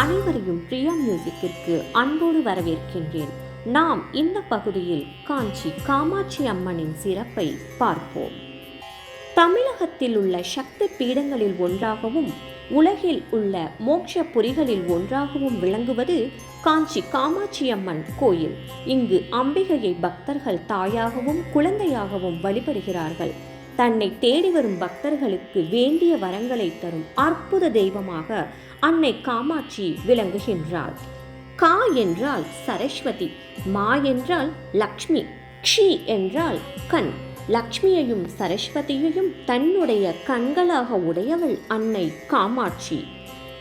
அனைவரையும் பிரியா மியூசிக்கிற்கு அன்போடு வரவேற்கின்றேன். நாம் இந்த பகுதியில் காஞ்சி காமாட்சி அம்மனின் சிறப்பை பார்ப்போம். தமிழகத்தில் உள்ள சக்தி பீடங்களில் ஒன்றாகவும் உலகில் உள்ள மோட்ச புரிகளில் ஒன்றாகவும் விளங்குவது காஞ்சி காமாட்சி அம்மன் கோயில். இங்கு அம்பிகையை பக்தர்கள் தாயாகவும் குழந்தையாகவும் வழிபடுகிறார்கள். தன்னை தேடி வரும் பக்தர்களுக்கு வேண்டிய வரங்களை தரும் அற்புத தெய்வமாக அன்னை காமாட்சி விளங்குகின்றாள். கா என்றால் சரஸ்வதி, மா என்றால் லக்ஷ்மி, க்ஷி என்றால் கண். லக்ஷ்மியையும் சரஸ்வதியையும் தன்னுடைய கண்களாக உடையவள் அன்னை காமாட்சி.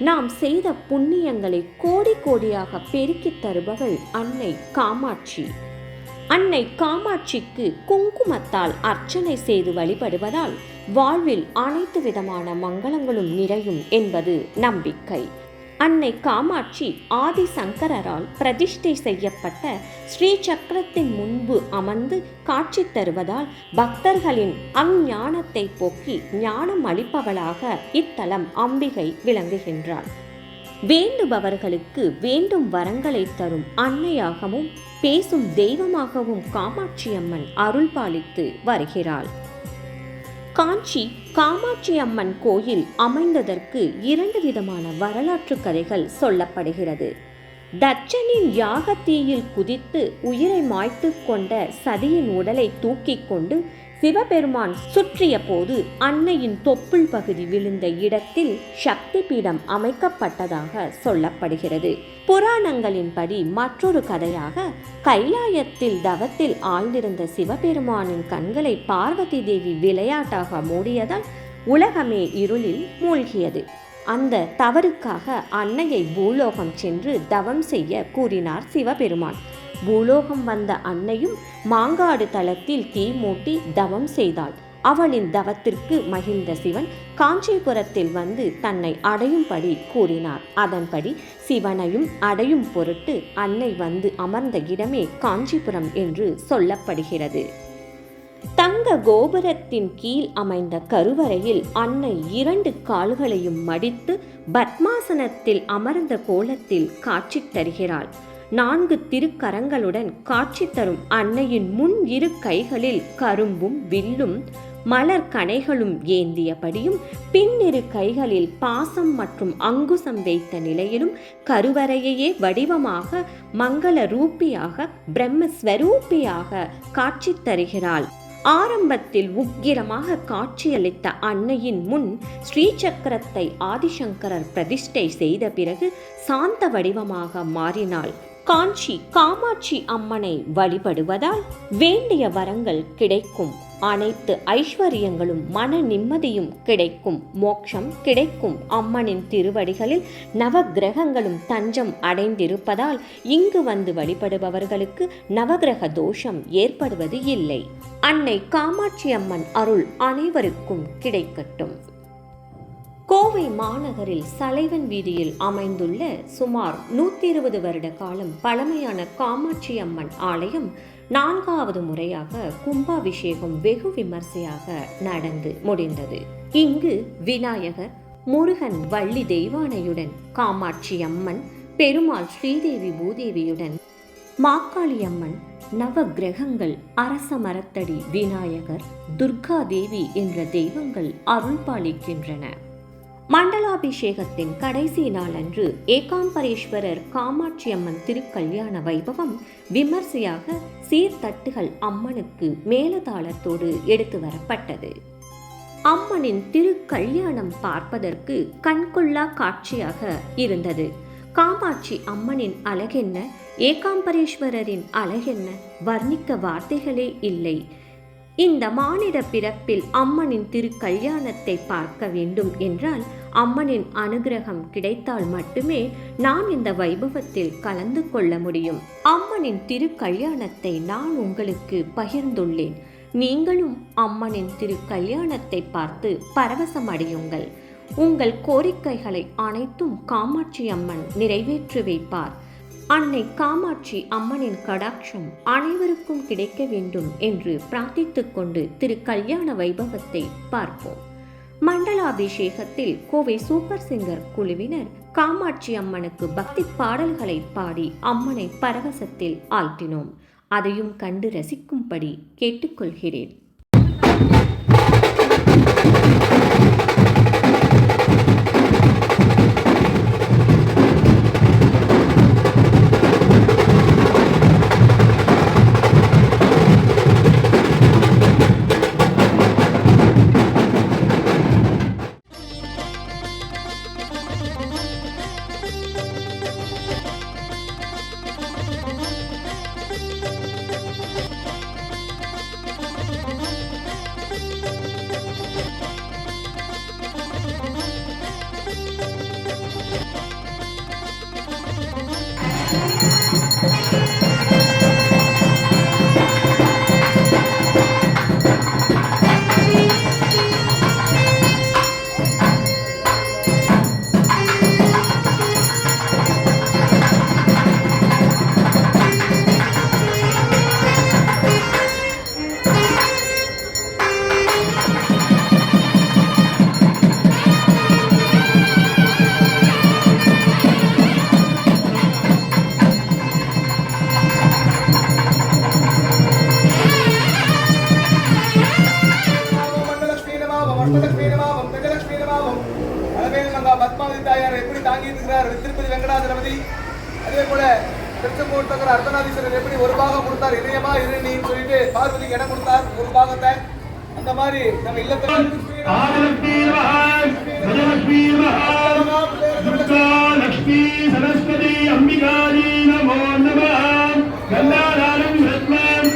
நாம் செய்த புண்ணியங்களை கோடி கோடியாக பெருக்கித் தருபவள் அன்னை காமாட்சி. அன்னை காமாட்சிக்கு குங்குமத்தால் அர்ச்சனை செய்து வழிபடுவதால் வாழ்வில் அனைத்து விதமான மங்களங்களும் நிறையும் என்பது நம்பிக்கை. அன்னை காமாட்சி ஆதிசங்கரால் பிரதிஷ்டை செய்யப்பட்ட ஸ்ரீ சக்கரத்தின் முன்பு அமர்ந்து காட்சி தருவதால் பக்தர்களின் அஞ்ஞானத்தை போக்கி ஞானம் அளிப்பவளாக இத்தலம் அம்பிகை விளங்குகின்றாள். வேண்டுபவர்களுக்கு வேண்டும் வரங்களை தரும் அன்னையாகவும் பேசும் தெய்வமாகவும் காமாட்சி அம்மன் அருள் பாலித்து வருகிறாள். காஞ்சி காமாட்சி அம்மன் கோயில் அமைந்ததற்கு 2 விதமான வரலாற்று கதைகள் சொல்லப்படுகிறது. தட்சனின் யாகத்தீயில் குதித்து உயிரை மாய்த்து கொண்ட சதியின் உடலை தூக்கி கொண்டு சிவபெருமான் சுற்றிய போது அன்னையின் தொப்புள் பகுதி விழுந்த இடத்தில் சக்தி பீடம் அமைக்கப்பட்டதாக சொல்லப்படுகிறது. புராணங்களின்படி மற்றொரு கதையாக கைலாயத்தில் தவத்தில் ஆழ்ந்திருந்த சிவபெருமானின் கண்களை பார்வதி தேவி விளையாட்டாக மூடியதால் உலகமே இருளில் மூழ்கியது. அந்த தவறுக்காக அன்னையை பூலோகம் சென்று தவம் செய்ய கூறினார் சிவபெருமான். பூலோகம் வந்த அன்னையும் மாங்காடு தலத்தில் தீ மூட்டி தவம் செய்தாள். அவளின் தவத்திற்கு மகிழ்ந்த சிவன் காஞ்சிபுரத்தில் வந்து தன்னை அடையும்படி கூறினார். அதன்படி சிவனையும் அடையும் பொருட்டு அன்னை வந்து அமர்ந்த இடமே காஞ்சிபுரம் என்று சொல்லப்படுகிறது. தங்க கோபுரத்தின் கீழ் அமைந்த கருவறையில் அன்னை 2 கால்களையும் மடித்து பத்மாசனத்தில் அமர்ந்த கோலத்தில் காட்சி தருகிறாள். 4 திருக்கரங்களுடன் காட்சி தரும் அன்னையின் முன் 2 கைகளில் கரும்பும் வில்லும் மலர் கணைகளும் ஏந்தியபடியும் பின்னிரு கைகளில் பாசம் மற்றும் அங்குசம் வைத்த நிலையிலும் கருவறையையே வடிவமாக மங்கள ரூபியாக பிரம்மஸ்வரூபியாக காட்சி தருகிறாள். ஆரம்பத்தில் உக்கிரமாக காட்சியளித்த அன்னையின் முன் ஸ்ரீசக்கரத்தை ஆதிசங்கரர் பிரதிஷ்டை செய்த பிறகு சாந்த வடிவமாக மாறினாள். காஞ்சி காமாட்சி அம்மனை வழிபடுவதால் வேண்டிய வரங்கள் கிடைக்கும், அனைத்து ஐஸ்வர்யங்களும் மன நிம்மதியும் கிடைக்கும், மோட்சம் கிடைக்கும். அம்மனின் திருவடிகளில் நவகிரகங்களும் தஞ்சம் அடைந்திருப்பதால் இங்கு வந்து வழிபடுபவர்களுக்கு நவகிரக தோஷம் ஏற்படுவது இல்லை. அன்னை காமாட்சி அம்மன் அருள் அனைவருக்கும் கிடைக்கட்டும். கோவை மாநகரில் சலைவன் வீதியில் அமைந்துள்ள சுமார் 120 வருட காலம் பழமையான காமாட்சி அம்மன் ஆலயம் 4வது முறையாக கும்பாபிஷேகம் வெகு விமர்சையாக நடந்து முடிந்தது. இங்கு விநாயகர், முருகன், வள்ளி தெய்வானையுடன், காமாட்சி அம்மன், பெருமாள் ஸ்ரீதேவி பூதேவியுடன், மாக்காளி அம்மன், நவ கிரகங்கள், அரச மரத்தடி விநாயகர், துர்கா தேவி என்ற தெய்வங்கள் அருள் பாலிக்கின்றன. மண்டலாபிஷேகத்தின் கடைசி நாளன்று ஏகாம்பரேஸ்வரர் காமாட்சி அம்மன் திருக்கல்யாண வைபவம் விமர்சையாக சீர்தட்டுகள் அம்மனுக்கு மேலதாளத்தோடு எடுத்து வரப்பட்டது. அம்மனின் திருக்கல்யாணம் பார்ப்பதற்கு கண்கொள்ளா காட்சியாக இருந்தது. காமாட்சி அம்மனின் அழகென்ன, ஏகாம்பரேஸ்வரரின் அழகென்ன, வர்ணிக்க வார்த்தைகளே இல்லை. இந்த மானிட பிறப்பில் அம்மனின் திருக்கல்யாணத்தை பார்க்க வேண்டும் என்றால் அம்மனின் அனுகிரகம் கிடைத்தால் மட்டுமே நாம் இந்த வைபவத்தில் கலந்து கொள்ள முடியும். அம்மனின் திருக்கல்யாணத்தை நான் உங்களுக்கு பகிர்ந்துள்ளேன். நீங்களும் அம்மனின் திருக்கல்யாணத்தை பார்த்து பரவசமடையுங்கள். உங்கள் கோரிக்கைகளை அனைத்தும் காமாட்சி அம்மன் நிறைவேற்றி வைப்பார். அன்னை காமாட்சி அம்மனின் கடாட்சம் அனைவருக்கும் கிடைக்க வேண்டும் என்று பிரார்த்தித்துக் கொண்டு திருக்கல்யாண வைபவத்தை பார்ப்போம். மண்டலாபிஷேகத்தில் கோவை சூப்பர் சிங்கர் குழுவினர் காமாட்சி அம்மனுக்கு பக்தி பாடல்களை பாடி அம்மனை பரவசத்தில் ஆழ்த்தினோம். அதையும் கண்டு ரசிக்கும்படி கேட்டுக்கொள்கிறேன். எப்படி தாங்கிட்டு இருக்கிறார் திருப்பதி வெங்கடாஜலபதி. அதே போல திருச்செங்கோடு தகர அர்த்தநாதீஸ்வரர் எப்படி ஒரு பாகம் கொடுத்தார், இதயமா இருன்னு சொல்லிட்டு பார்வதிக்கு இடம் கொடுத்தார் ஒரு பாகத்தை. அந்த மாதிரி நம்ம இல்லத்தில் லட்சுமி சரஸ்வதி அம்பிகாரி நமோ நமः. கந்தாதாரம் ரத்னம்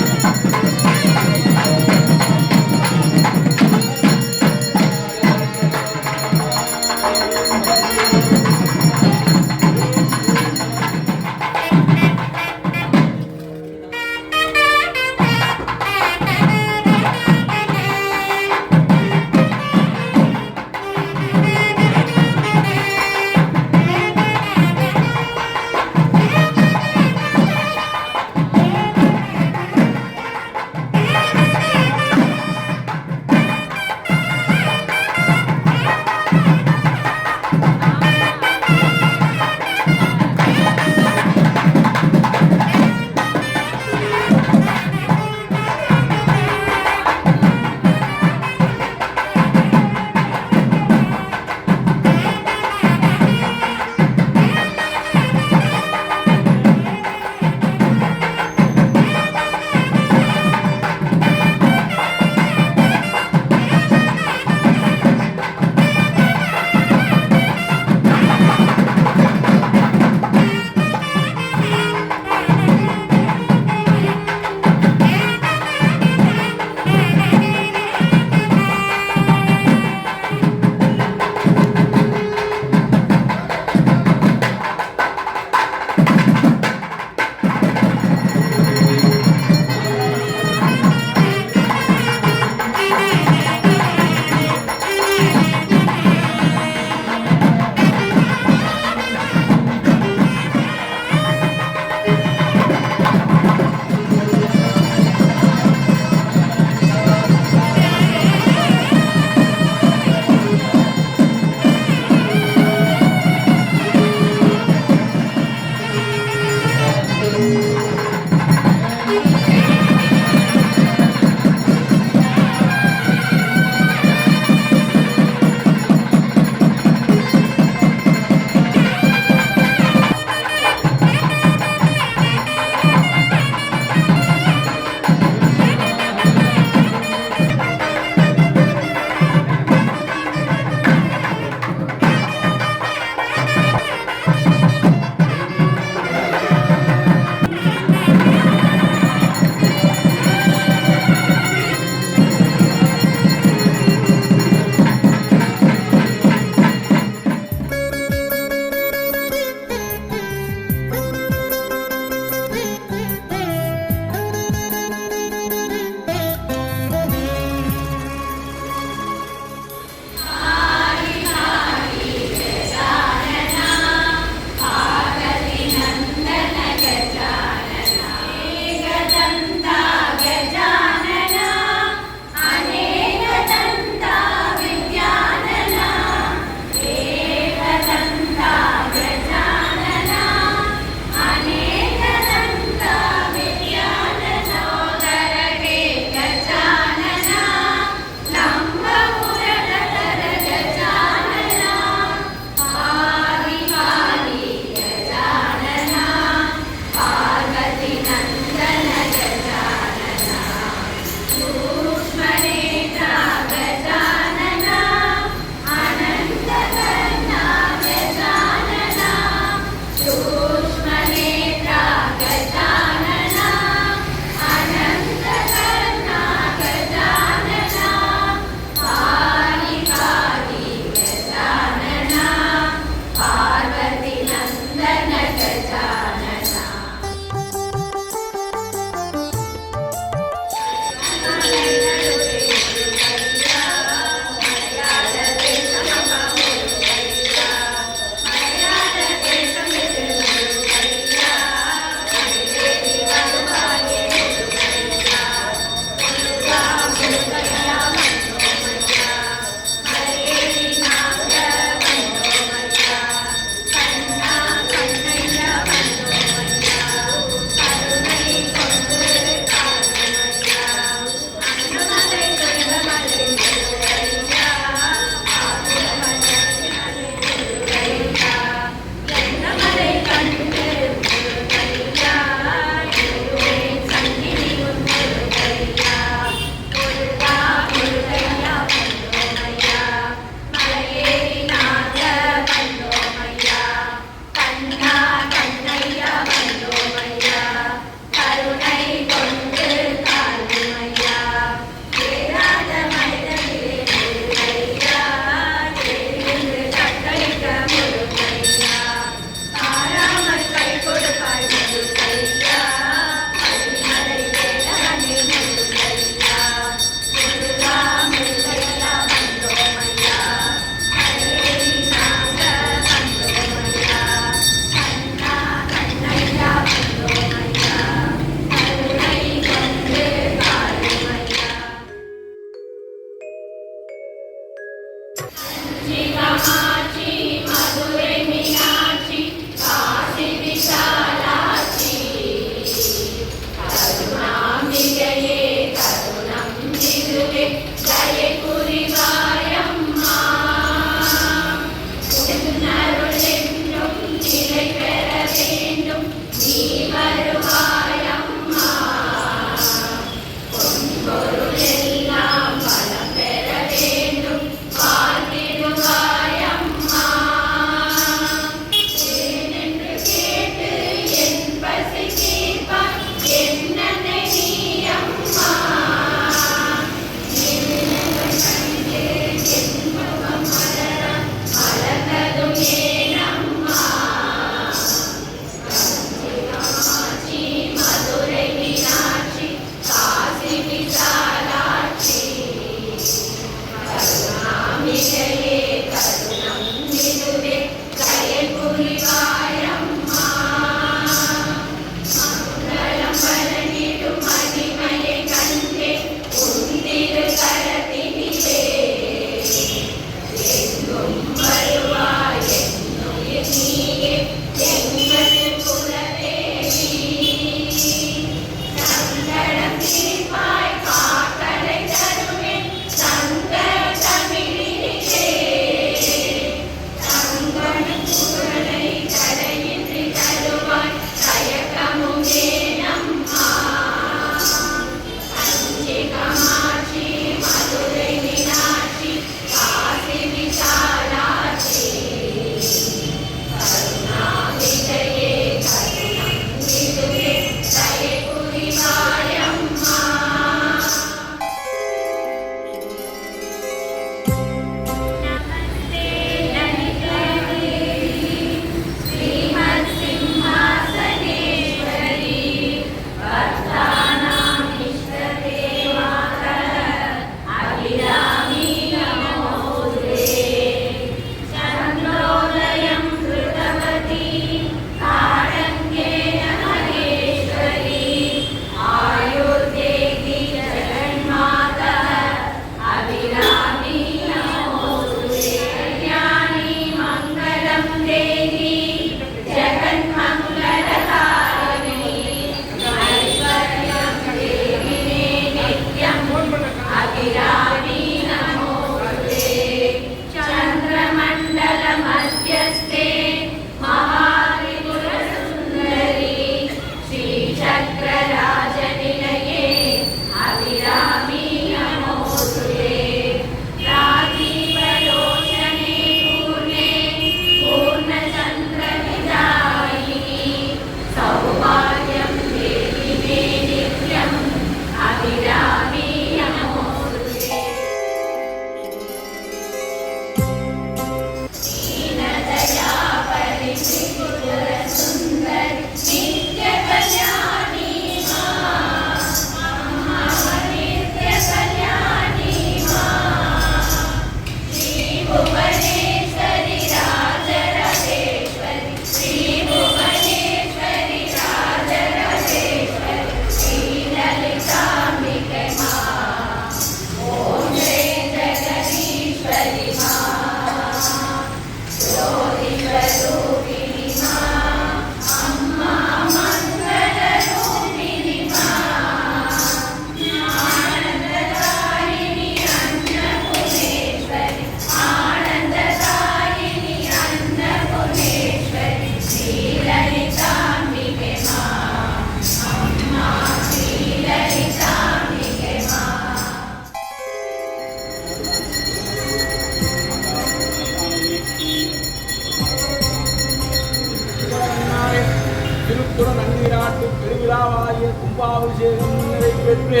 இத்துடன் நன்னீராட்டு பெருவிழாவாகிய கும்பாபிஷேகம் நிறைவேற்று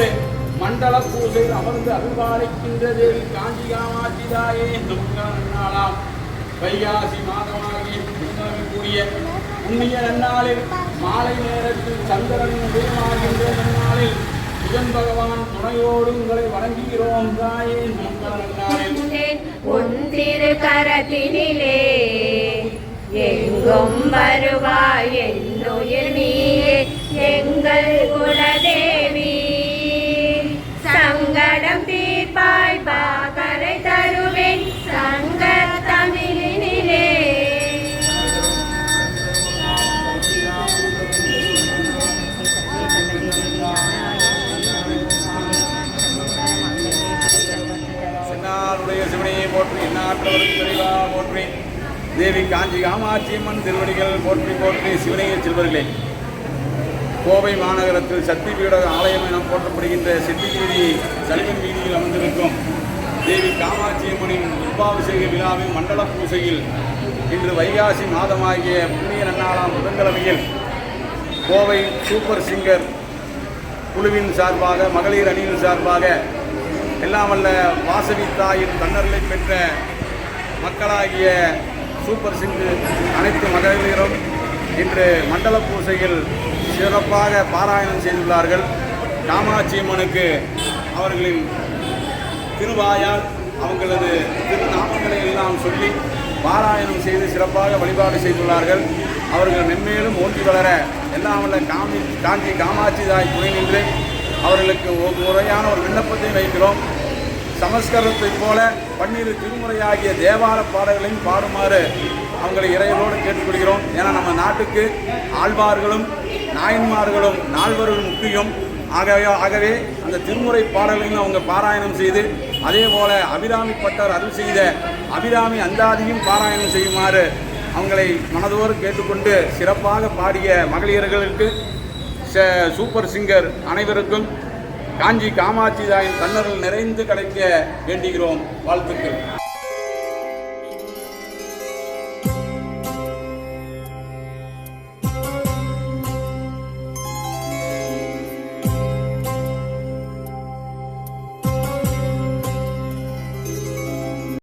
மண்டல பூசையில் அமர்ந்து அருள்பாலிக்கின்ற தேவி காஞ்சி காமாட்சி தாயே நாளாம் வைகாசி மாதமாகிய கூடிய புண்ணிய நன்னாளில் மாலை நேரத்தில் சந்திரன் உதயமாகின்ற நன்னாளில் புதன் பகவான் துணையோடு உங்களை வணங்குகிறோம் தாயே நன்னாளில் உந்திரு கரத்தினிலே எங்கும் வருவாய் என்னுயிர் நீயே எங்கள் குலதேவி சங்கடம் தீர்ப்பாய் பாகரை தருவேன் சங்க தமிழினிலே சிவனையை போற்றி எண்ணாற்றவருக்கு விரைவா போற்றி தேவி காஞ்சி காமாட்சியம்மன் திருவடிகள் போற்றி போற்றி சிவனைய செல்வர்களே. கோவை மாநகரத்தில் சக்தி பீட ஆலயம் என போற்றப்படுகின்ற செட்டி வீதி சலிவன் வீதியில் அமர்ந்திருக்கும் தேவி காமாட்சியம்மனின் கும்பாபிஷேக விழாவின் மண்டல பூசையில் இன்று வைகாசி மாதமாகிய புண்ணிய நன்னாளாம் புதன்கிழமையில் கோவை சூப்பர் சிங்கர் குழுவின் சார்பாக மகளிர் அணியின் சார்பாக எல்லாம் வல்ல வாசவி தாயின் தன்னர்களை பெற்ற மக்களாகிய சூப்பர் சிங்கர் அனைத்து மகளிரும் இன்று மண்டல பூசையில் சிறப்பாக பாராயணம் செய்துள்ளார்கள். காமாட்சியம்மனுக்கு அவர்களின் திருவாயால் அவங்களது திருநாமங்களை எல்லாம் சொல்லி பாராயணம் செய்து சிறப்பாக வழிபாடு செய்துள்ளார்கள். அவர்கள் மென்மேலும் ஓங்கி வளர எல்லாம் வல்ல காஞ்சி காமாட்சி தாய் துணை நின்று அவர்களுக்கு ஒரு முறையான ஒரு விண்ணப்பத்தை வைக்கிறோம். சமஸ்கிருதத்தைப் போல 12 திருமுறையாகிய தேவார பாடல்களையும் பாடுமாறு அவங்களை இறைவனோடு கேட்டுக்கொள்கிறோம். ஏன்னா நம்ம நாட்டுக்கு ஆழ்வார்களும் நாயன்மார்களும் நால்வர்கள் முக்கியம். ஆகவே அந்த திருமுறை பாடல்களையும் அவங்க பாராயணம் செய்து அதே போல அபிராமி பட்டர் அருள் செய்த அபிராமி அந்தாதியும் பாராயணம் செய்யுமாறு அவங்களை மனதோடு கேட்டுக்கொண்டு சிறப்பாக பாடிய மகளிர்களுக்கு சூப்பர் சிங்கர் அனைவருக்கும் காஞ்சி காமாட்சி தாயின் தன்னர்கள் நிறைந்து கிடைக்க வேண்டுகிறோம். வாழ்த்துக்கள்.